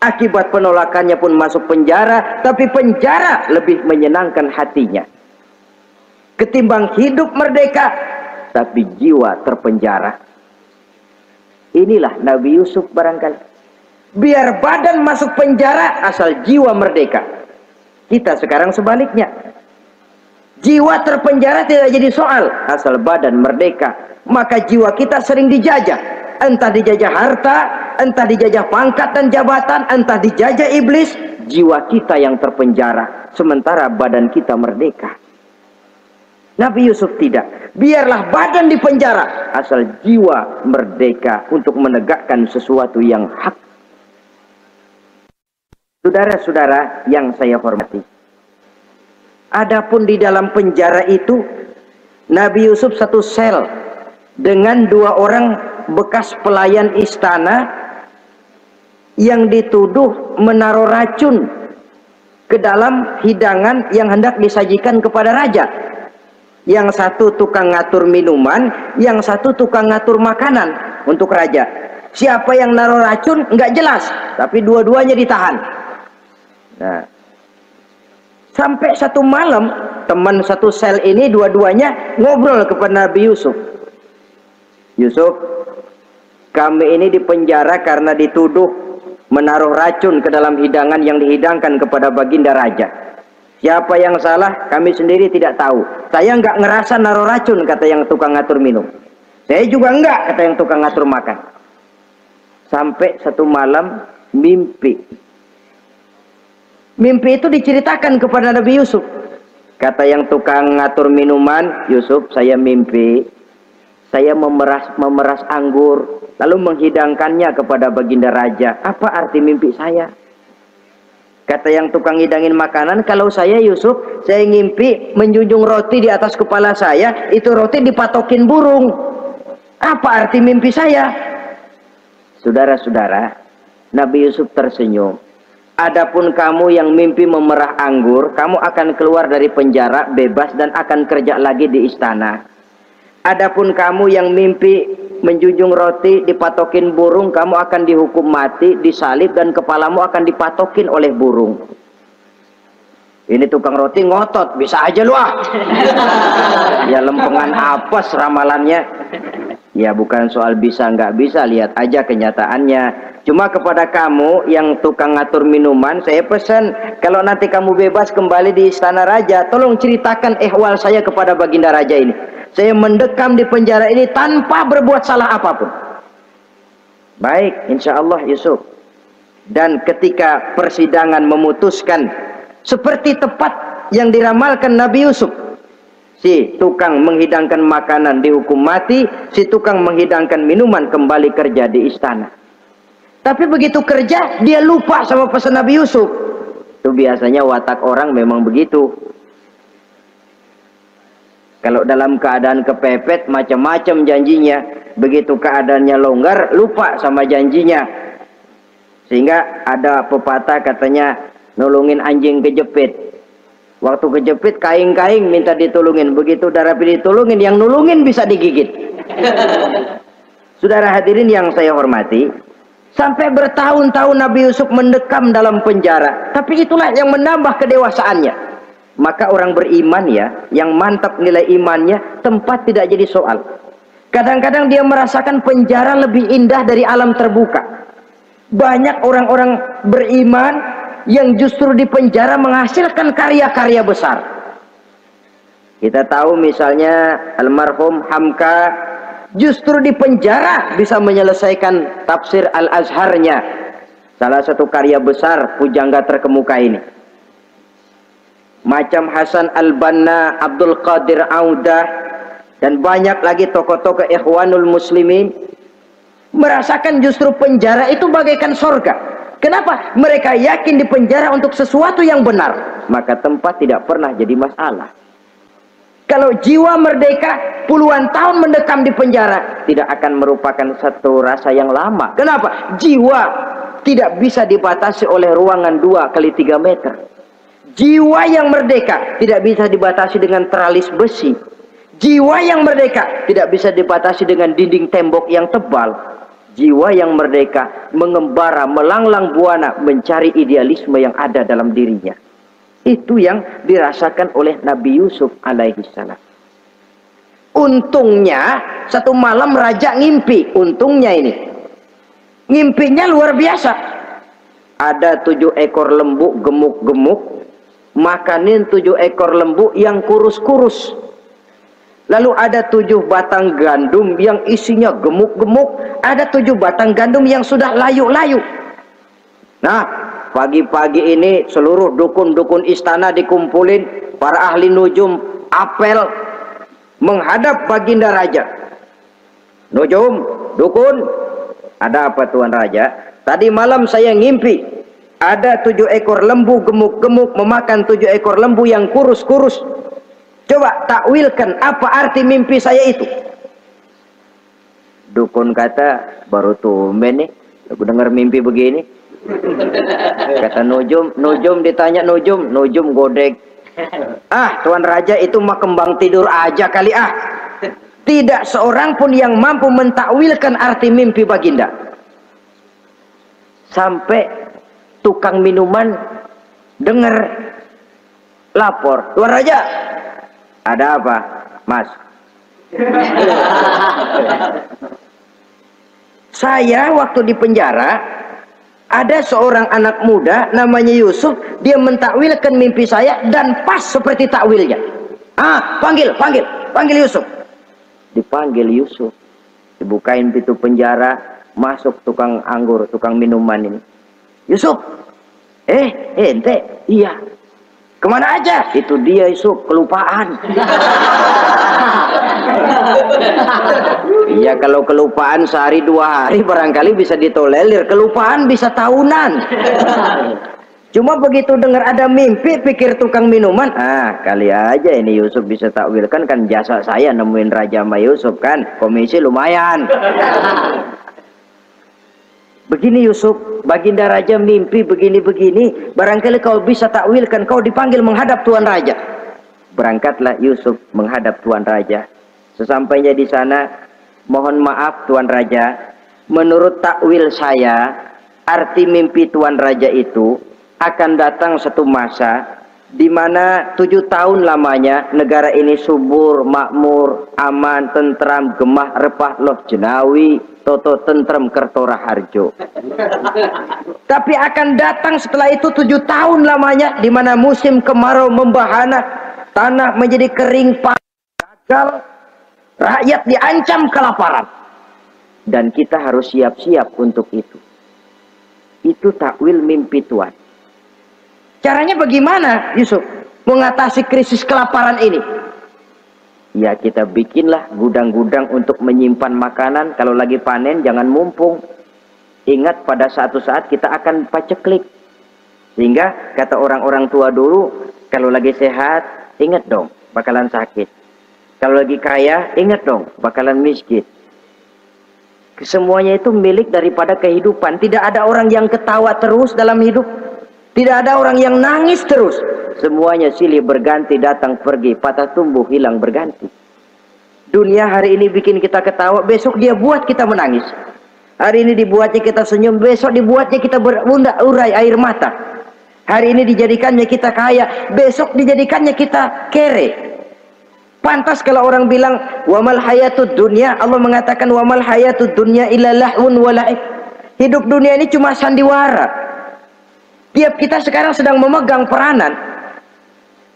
Akibat penolakannya pun masuk penjara, tapi penjara lebih menyenangkan hatinya. Ketimbang hidup merdeka, tapi jiwa terpenjara. Inilah Nabi Yusuf barangkali. Biar badan masuk penjara, asal jiwa merdeka. Kita sekarang sebaliknya. Jiwa terpenjara tidak jadi soal, asal badan merdeka. Maka jiwa kita sering dijajah. Entah dijajah harta, entah dijajah pangkat dan jabatan, entah dijajah iblis. Jiwa kita yang terpenjara, sementara badan kita merdeka. Nabi Yusuf tidak. Biarlah badan di penjara, asal jiwa merdeka untuk menegakkan sesuatu yang hak. Saudara-saudara yang saya hormati, adapun di dalam penjara itu, Nabi Yusuf satu sel dengan 2 orang bekas pelayan istana yang dituduh menaruh racun ke dalam hidangan yang hendak disajikan kepada raja. Yang satu tukang ngatur minuman, yang satu tukang ngatur makanan untuk raja. Siapa yang naruh racun nggak jelas, tapi dua-duanya ditahan. Nah, sampai satu malam teman satu sel ini dua-duanya ngobrol kepada Nabi Yusuf. Yusuf, kami ini dipenjara karena dituduh menaruh racun ke dalam hidangan yang dihidangkan kepada baginda raja. Siapa yang salah, kami sendiri tidak tahu. Saya nggak ngerasa naruh racun, kata yang tukang ngatur minum. Saya juga enggak, kata yang tukang ngatur makan. Sampai satu malam mimpi. Mimpi itu diceritakan kepada Nabi Yusuf. Kata yang tukang ngatur minuman, Yusuf, saya mimpi. Saya memeras anggur, lalu menghidangkannya kepada baginda raja. Apa arti mimpi saya? Kata yang tukang hidangin makanan, kalau saya Yusuf, saya ngimpi menjunjung roti di atas kepala saya, itu roti dipatokin burung. Apa arti mimpi saya? Saudara-saudara, Nabi Yusuf tersenyum. Adapun kamu yang mimpi memerah anggur, kamu akan keluar dari penjara bebas dan akan kerja lagi di istana. Adapun kamu yang mimpi menjunjung roti dipatokin burung, kamu akan dihukum mati, disalib, dan kepalamu akan dipatokin oleh burung. Ini tukang roti ngotot, bisa aja lu ah. Ya lempengan apes ramalannya. Ya bukan soal bisa nggak bisa, lihat aja kenyataannya. Cuma kepada kamu yang tukang ngatur minuman, saya pesan, kalau nanti kamu bebas kembali di istana raja, tolong ceritakan ehwal saya kepada baginda raja ini. Saya mendekam di penjara ini tanpa berbuat salah apapun. Baik, insya Allah Yusuf. Dan ketika persidangan memutuskan seperti tepat yang diramalkan Nabi Yusuf, si tukang menghidangkan makanan dihukum mati, si tukang menghidangkan minuman kembali kerja di istana. Tapi begitu kerja, dia lupa sama pesan Nabi Yusuf. Itu biasanya watak orang memang begitu. Kalau dalam keadaan kepepet, macam-macam janjinya. Begitu keadaannya longgar, lupa sama janjinya. Sehingga ada pepatah katanya, nolongin anjing kejepit. Waktu kejepit, kaing-kaing minta ditolongin. Begitu udah rapi ditolongin, yang nulungin bisa digigit. Saudara hadirin yang saya hormati, sampai bertahun-tahun Nabi Yusuf mendekam dalam penjara. Tapi itulah yang menambah kedewasaannya. Maka orang beriman ya, yang mantap nilai imannya, tempat tidak jadi soal. Kadang-kadang dia merasakan penjara lebih indah dari alam terbuka. Banyak orang-orang beriman yang justru di penjara menghasilkan karya-karya besar. Kita tahu misalnya almarhum Hamka justru di penjara bisa menyelesaikan tafsir Al-Azharnya, salah satu karya besar pujangga terkemuka ini. macam Hasan Al-Banna, Abdul Qadir Audah, dan banyak lagi tokoh-tokoh Ikhwanul Muslimin merasakan justru penjara itu bagaikan surga. Kenapa? Mereka yakin di penjara untuk sesuatu yang benar, maka tempat tidak pernah jadi masalah. Kalau jiwa merdeka puluhan tahun mendekam di penjara, tidak akan merupakan satu rasa yang lama. Kenapa? Jiwa tidak bisa dibatasi oleh ruangan 2 kali 3 meter. Jiwa yang merdeka tidak bisa dibatasi dengan teralis besi. Jiwa yang merdeka tidak bisa dibatasi dengan dinding tembok yang tebal. Jiwa yang merdeka mengembara, melanglang buana, mencari idealisme yang ada dalam dirinya. Itu yang dirasakan oleh Nabi Yusuf alaihi salam. Untungnya satu malam raja ngimpi. Untungnya ini ngimpinya luar biasa. Ada 7 ekor lembu gemuk-gemuk makanin 7 ekor lembu yang kurus-kurus. Lalu ada 7 batang gandum yang isinya gemuk-gemuk. Ada 7 batang gandum yang sudah layu-layu. Nah, pagi-pagi ini seluruh dukun-dukun istana dikumpulin. Para ahli nujum apel menghadap baginda raja. Nujum, dukun, ada apa Tuan Raja? Tadi malam saya ngimpi. Ada 7 ekor lembu gemuk-gemuk memakan 7 ekor lembu yang kurus-kurus. Coba takwilkan apa arti mimpi saya itu. Dukun kata, baru tumben nih aku dengar mimpi begini. Kata Nujum ditanya Nujum godek. Ah, Tuan Raja itu mah kembang tidur aja kali ah. Tidak seorang pun yang mampu mentakwilkan arti mimpi baginda. Sampai tukang minuman dengar lapor, Tuan Raja, ada apa, Mas? Saya waktu di penjara ada seorang anak muda namanya Yusuf, dia mentakwilkan mimpi saya dan pas seperti takwilnya. Ah, panggil Yusuf. Dipanggil Yusuf, dibukain pintu penjara, masuk tukang anggur, tukang minuman ini. Yusuf, ente, iya. Kemana aja? Itu dia Yusuf, kelupaan. Iya, kalau kelupaan sehari 2 hari barangkali bisa ditolerir. Kelupaan bisa tahunan. Cuma begitu dengar ada mimpi, pikir tukang minuman, ah kali aja ini Yusuf bisa takwilkan, kan jasa saya nemuin Raja sama Yusuf kan, komisi lumayan. Begini Yusuf, baginda raja mimpi begini-begini, barangkali kau bisa takwilkan, kau dipanggil menghadap Tuan Raja. Berangkatlah Yusuf menghadap Tuan Raja. Sesampainya di sana, mohon maaf Tuan Raja, menurut takwil saya, arti mimpi Tuan Raja itu akan datang satu masa di mana 7 tahun lamanya negara ini subur, makmur, aman, tentram, gemah, repah, loh jenawi, toto tentrem kertora harjo. Tapi akan datang setelah itu 7 tahun lamanya di mana musim kemarau membahana, tanah menjadi kering, gagal, rakyat diancam kelaparan. Dan kita harus siap-siap untuk itu. Itu takwil mimpi Tuhan. Caranya bagaimana Yusuf mengatasi krisis kelaparan ini? Ya kita bikinlah gudang-gudang untuk menyimpan makanan. Kalau lagi panen jangan mumpung. Ingat pada satu saat kita akan paceklik. Sehingga kata orang-orang tua dulu, kalau lagi sehat ingat dong bakalan sakit. Kalau lagi kaya ingat dong bakalan miskin. Semuanya itu milik daripada kehidupan. Tidak ada orang yang ketawa terus dalam hidup. Tidak ada orang yang nangis terus. Semuanya silih berganti, datang pergi, patah tumbuh hilang berganti. Dunia hari ini bikin kita ketawa, besok dia buat kita menangis. Hari ini dibuatnya kita senyum, besok dibuatnya kita berurai air mata. Hari ini dijadikannya kita kaya, besok dijadikannya kita kere. Pantas kalau orang bilang wamal hayatud dunya, Allah mengatakan wamal hayatud dunya illa lahun wa la'ib. Hidup dunia ini cuma sandiwara. Tiap kita sekarang sedang memegang peranan.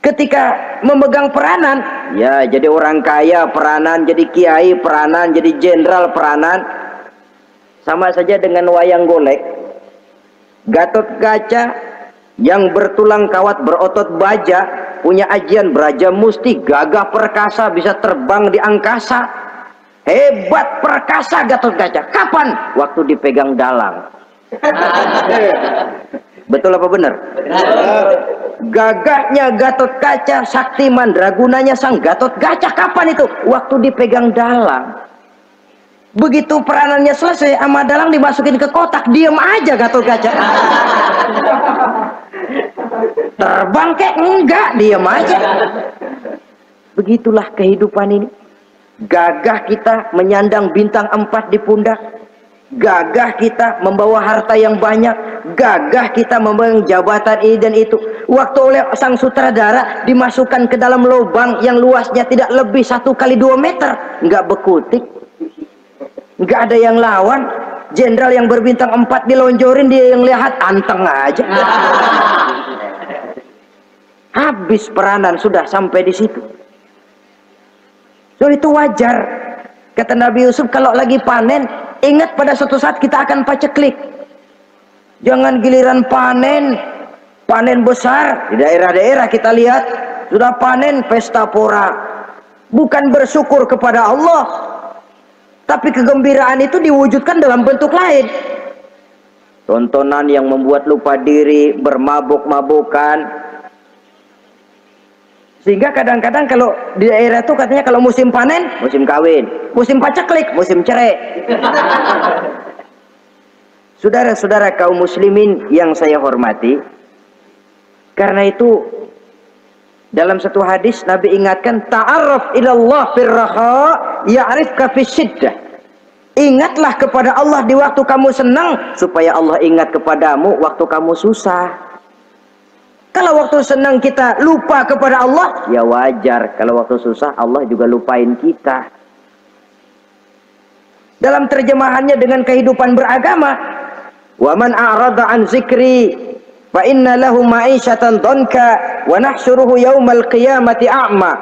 Ketika memegang peranan, ya jadi orang kaya peranan, jadi kiai peranan, jadi jenderal peranan. Sama saja dengan wayang golek. Gatot Kaca yang bertulang kawat berotot baja punya ajian Braja Musti, gagah perkasa, bisa terbang di angkasa. Hebat perkasa Gatot Kaca. Kapan? Waktu dipegang dalang. Betul apa benar? Gagahnya Gatot Kaca, sakti mandragunanya sang Gatot Kaca. Kapan itu? Waktu dipegang dalang. Begitu peranannya selesai, sama dalang dimasukin ke kotak, diem aja Gatot Kaca. Terbang kek enggak, diem aja. Begitulah kehidupan ini. Gagah kita menyandang bintang 4 di pundak. Gagah kita membawa harta yang banyak. Gagah kita membawa jabatan ini dan itu. Waktu oleh sang sutradara dimasukkan ke dalam lubang yang luasnya tidak lebih 1 kali 2 meter, nggak bekutik, nggak ada yang lawan. Jenderal yang berbintang 4 dilonjorin, dia yang lihat anteng aja. Habis peranan, sudah sampai di situ. So itu wajar. Kata Nabi Yusuf, kalau lagi panen, ingat pada suatu saat kita akan paceklik. Jangan giliran panen besar. Di daerah-daerah kita lihat sudah panen pesta pora. Bukan bersyukur kepada Allah, tapi kegembiraan itu diwujudkan dalam bentuk lain. Tontonan yang membuat lupa diri, bermabuk-mabukan. Sehingga kadang-kadang kalau di daerah itu katanya kalau musim panen, musim kawin, musim paceklik, musim cerai. Saudara-saudara kaum muslimin yang saya hormati, karena itu dalam satu hadis Nabi ingatkan, ta'arraf ilallah firraha ya'rifka fisyiddah. Ingatlah kepada Allah di waktu kamu senang, supaya Allah ingat kepadamu waktu kamu susah. Kalau waktu senang kita lupa kepada Allah, ya wajar. Kalau waktu susah Allah juga lupain kita. Dalam terjemahannya dengan kehidupan beragama, wa man a'rada an zikri fa inna lahu ma'isyatan dhanka wa nahsyuruhu yaumal qiyamati a'ma.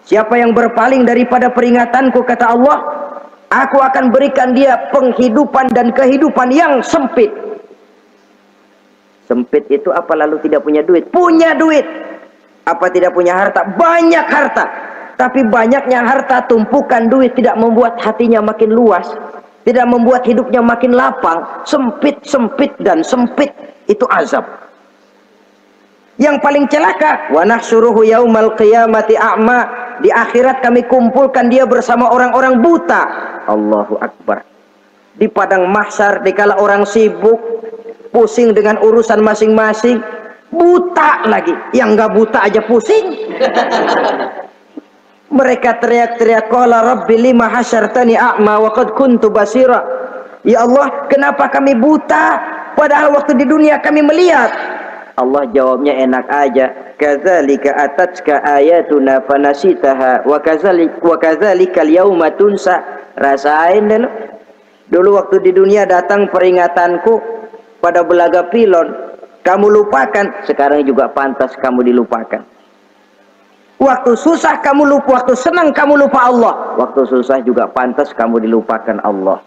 Siapa yang berpaling daripada peringatanku, kata Allah, aku akan berikan dia penghidupan dan kehidupan yang sempit. Sempit itu apa, lalu tidak punya duit? Punya duit. Apa tidak punya harta? Banyak harta. Tapi banyaknya harta, tumpukan duit tidak membuat hatinya makin luas, tidak membuat hidupnya makin lapang. Sempit, sempit, dan sempit itu azab. Yang paling celaka, wa nahsyuruhu yaumal qiyamati a'ma. Di akhirat kami kumpulkan dia bersama orang-orang buta. Allahu Akbar. Di padang mahsyar, dikala orang sibuk, pusing dengan urusan masing-masing, buta lagi. Yang nggak buta aja pusing. Mereka teriak-teriak, qala rabbi lima hasyartani a'ma wa qad kuntu basira. Ya Allah, kenapa kami buta padahal waktu di dunia kami melihat? Allah jawabnya enak aja, kadzalika atatka ayatuna fanasitaha wa kadzalika al-yauma tunsa. Rasain dulu. Dulu waktu di dunia datang peringatanku pada belaga pilon, kamu lupakan. Sekarang juga pantas kamu dilupakan. Waktu susah kamu lupa, waktu senang kamu lupa Allah. Waktu susah juga pantas kamu dilupakan Allah.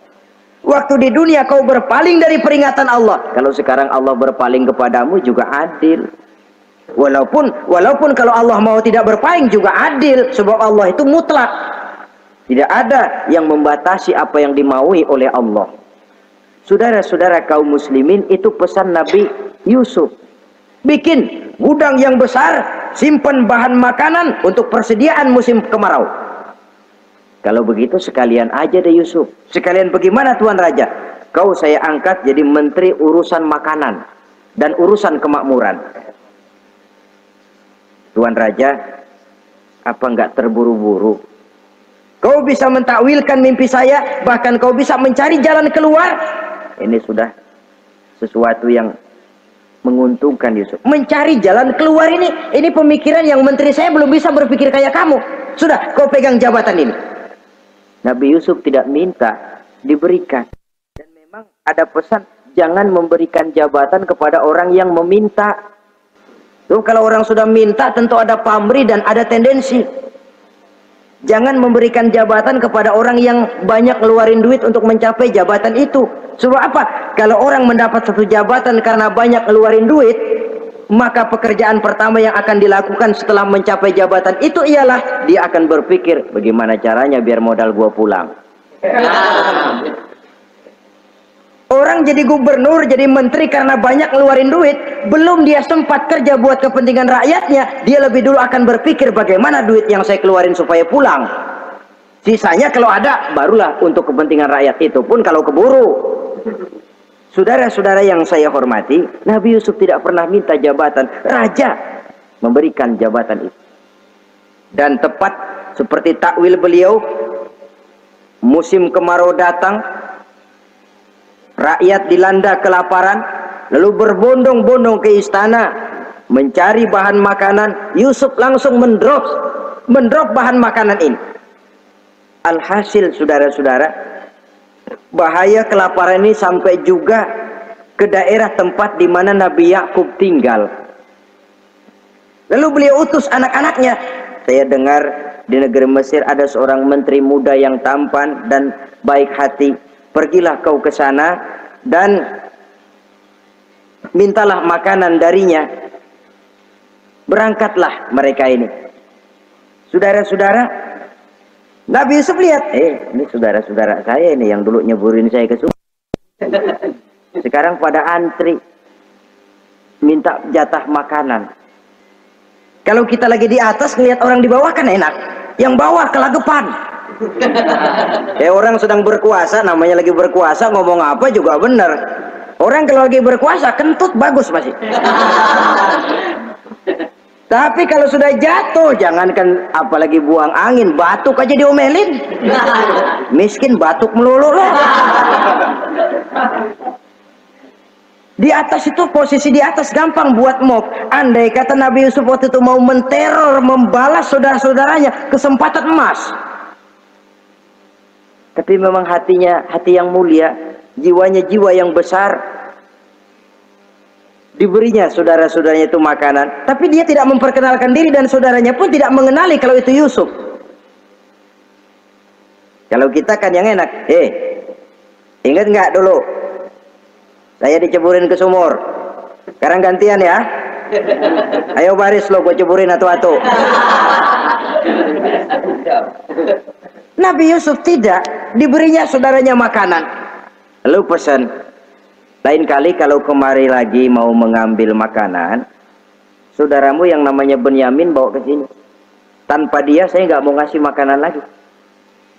Waktu di dunia kau berpaling dari peringatan Allah, kalau sekarang Allah berpaling kepadamu juga adil. Walaupun kalau Allah mau tidak berpaling juga adil, sebab Allah itu mutlak. Tidak ada yang membatasi apa yang dimaui oleh Allah. Saudara-saudara kaum muslimin, itu pesan Nabi Yusuf. Bikin gudang yang besar, simpan bahan makanan untuk persediaan musim kemarau. Kalau begitu sekalian aja deh Yusuf. Sekalian bagaimana Tuan Raja? Kau saya angkat jadi menteri urusan makanan dan urusan kemakmuran. Tuan Raja, apa enggak terburu-buru? Kau bisa mentakwilkan mimpi saya, bahkan kau bisa mencari jalan keluar. Ini sudah sesuatu yang menguntungkan Yusuf. Mencari jalan keluar ini pemikiran yang menteri saya belum bisa berpikir kayak kamu. Sudah, kau pegang jabatan ini. Nabi Yusuf tidak minta, diberikan. Dan memang ada pesan, jangan memberikan jabatan kepada orang yang meminta. Tuh, kalau orang sudah minta tentu ada pamrih dan ada tendensi. Jangan memberikan jabatan kepada orang yang banyak ngeluarin duit untuk mencapai jabatan itu. Sebab apa? Kalau orang mendapat satu jabatan karena banyak ngeluarin duit, maka pekerjaan pertama yang akan dilakukan setelah mencapai jabatan itu ialah dia akan berpikir bagaimana caranya biar modal gua pulang. Orang jadi gubernur, jadi menteri karena banyak ngeluarin duit, belum dia sempat kerja buat kepentingan rakyatnya, dia lebih dulu akan berpikir bagaimana duit yang saya keluarin supaya pulang. Sisanya kalau ada, barulah untuk kepentingan rakyat, itu pun kalau keburu. Saudara-saudara yang saya hormati, Nabi Yusuf tidak pernah minta jabatan, raja memberikan jabatan itu. Dan tepat seperti takwil beliau, musim kemarau datang, rakyat dilanda kelaparan, lalu berbondong-bondong ke istana mencari bahan makanan. Yusuf langsung mendrop bahan makanan ini. Alhasil saudara-saudara, bahaya kelaparan ini sampai juga ke daerah tempat di mana Nabi Yakub tinggal. Lalu beliau utus anak-anaknya. Saya dengar di negeri Mesir ada seorang menteri muda yang tampan dan baik hati. Pergilah kau ke sana dan mintalah makanan darinya. Berangkatlah mereka ini. Saudara-saudara, Nabi Yusuf lihat, ini saudara-saudara saya ini yang dulu nyeburin saya ke sungai. Sekarang pada antri minta jatah makanan. Kalau kita lagi di atas ngelihat orang di bawah kan enak, yang bawah kelagepan. Orang sedang berkuasa, namanya lagi berkuasa, ngomong apa juga benar. Orang kalau lagi berkuasa kentut bagus masih. Tapi kalau sudah jatuh, jangankan apalagi buang angin, batuk aja diomelin. Miskin batuk melulu lah. Di atas itu, posisi di atas gampang buat mob. Andai kata Nabi Yusuf waktu itu mau menteror, membalas saudara-saudaranya, kesempatan emas. Tapi memang hatinya hati yang mulia, jiwanya jiwa yang besar. Diberinya saudara-saudaranya itu makanan, tapi dia tidak memperkenalkan diri dan saudaranya pun tidak mengenali kalau itu Yusuf. Kalau kita kan yang enak, ingat nggak dulu saya diceburin ke sumur, sekarang gantian ya, ayo baris lo, gue ceburin atu-atu. Nabi Yusuf tidak, diberinya saudaranya makanan. Lalu pesan, lain kali kalau kemari lagi mau mengambil makanan, saudaramu yang namanya Benyamin bawa ke sini. Tanpa dia saya nggak mau ngasih makanan lagi.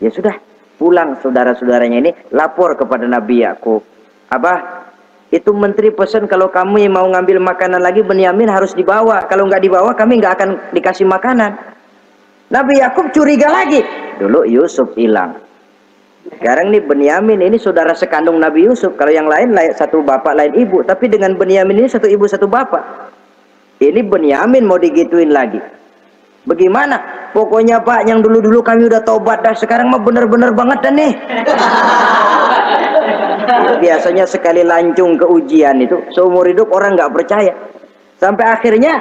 Ya sudah, pulang saudara-saudaranya ini lapor kepada Nabi Yakub. Abah, itu menteri pesan kalau kamu yang mau ngambil makanan lagi, Benyamin harus dibawa. Kalau nggak dibawa kami nggak akan dikasih makanan. Nabi Yakub curiga lagi. Dulu Yusuf hilang. Sekarang nih Benyamin ini saudara sekandung Nabi Yusuf. Kalau yang lain satu bapak lain ibu, tapi dengan Benyamin ini satu ibu satu bapak. Ini Benyamin mau digituin lagi. Bagaimana? Pokoknya Pak, yang dulu-dulu kami udah tobat dah, sekarang mah bener-bener banget dah nih. Biasanya sekali lancung ke ujian itu seumur hidup orang nggak percaya. Sampai akhirnya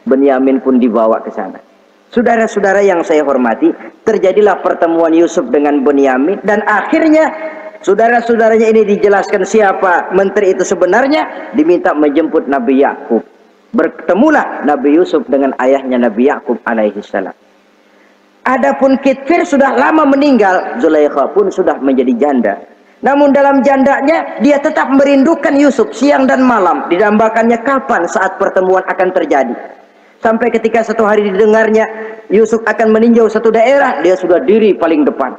Benyamin pun dibawa ke sana. Saudara-saudara yang saya hormati, terjadilah pertemuan Yusuf dengan Benyamin, dan akhirnya saudara-saudaranya ini dijelaskan siapa menteri itu sebenarnya, diminta menjemput Nabi Yakub. Bertemulah Nabi Yusuf dengan ayahnya Nabi Yakub alaihi salam. Adapun Kitfir sudah lama meninggal, Zulaikha pun sudah menjadi janda. Namun dalam jandanya dia tetap merindukan Yusuf siang dan malam, didambakannya kapan saat pertemuan akan terjadi. Sampai ketika satu hari didengarnya Yusuf akan meninjau satu daerah, dia sudah diri paling depan.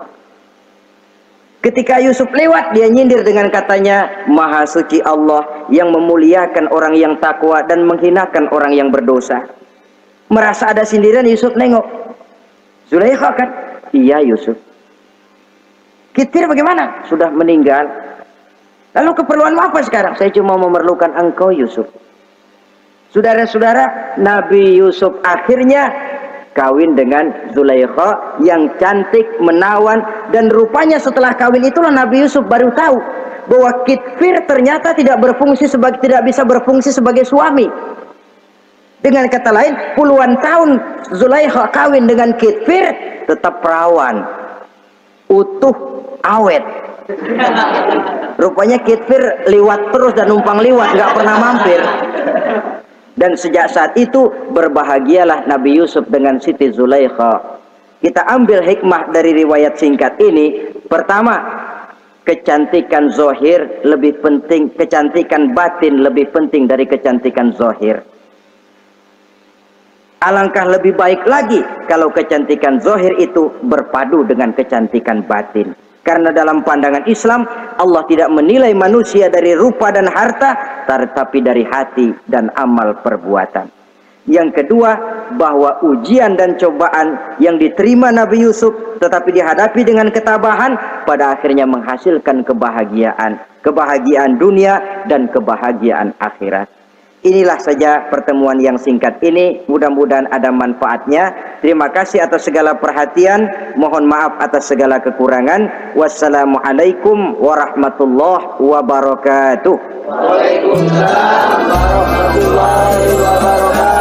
Ketika Yusuf lewat, dia nyindir dengan katanya, Maha suci Allah yang memuliakan orang yang takwa dan menghinakan orang yang berdosa. Merasa ada sindiran, Yusuf nengok. Zulaikha kan? Iya Yusuf. Kitfir bagaimana? Sudah meninggal. Lalu keperluanmu apa sekarang? Saya cuma memerlukan engkau Yusuf. Saudara-saudara, Nabi Yusuf akhirnya kawin dengan Zulaikha yang cantik, menawan, dan rupanya setelah kawin itulah Nabi Yusuf baru tahu bahwa Kitfir ternyata tidak bisa berfungsi sebagai suami. Dengan kata lain, puluhan tahun Zulaikha kawin dengan Kitfir tetap perawan, utuh, awet. Rupanya Kitfir liwat terus dan numpang liwat, nggak pernah mampir. Dan sejak saat itu berbahagialah Nabi Yusuf dengan Siti Zulaikha. Kita ambil hikmah dari riwayat singkat ini. Pertama, kecantikan zahir lebih penting, kecantikan batin lebih penting dari kecantikan zahir. Alangkah lebih baik lagi kalau kecantikan zahir itu berpadu dengan kecantikan batin. Karena dalam pandangan Islam, Allah tidak menilai manusia dari rupa dan harta, tetapi dari hati dan amal perbuatan. Yang kedua, bahwa ujian dan cobaan yang diterima Nabi Yusuf tetapi dihadapi dengan ketabahan, pada akhirnya menghasilkan kebahagiaan. Kebahagiaan dunia dan kebahagiaan akhirat. Inilah saja pertemuan yang singkat ini. Mudah-mudahan ada manfaatnya. Terima kasih atas segala perhatian. Mohon maaf atas segala kekurangan. Wassalamualaikum warahmatullahi wabarakatuh. Waalaikumsalam warahmatullahi wabarakatuh.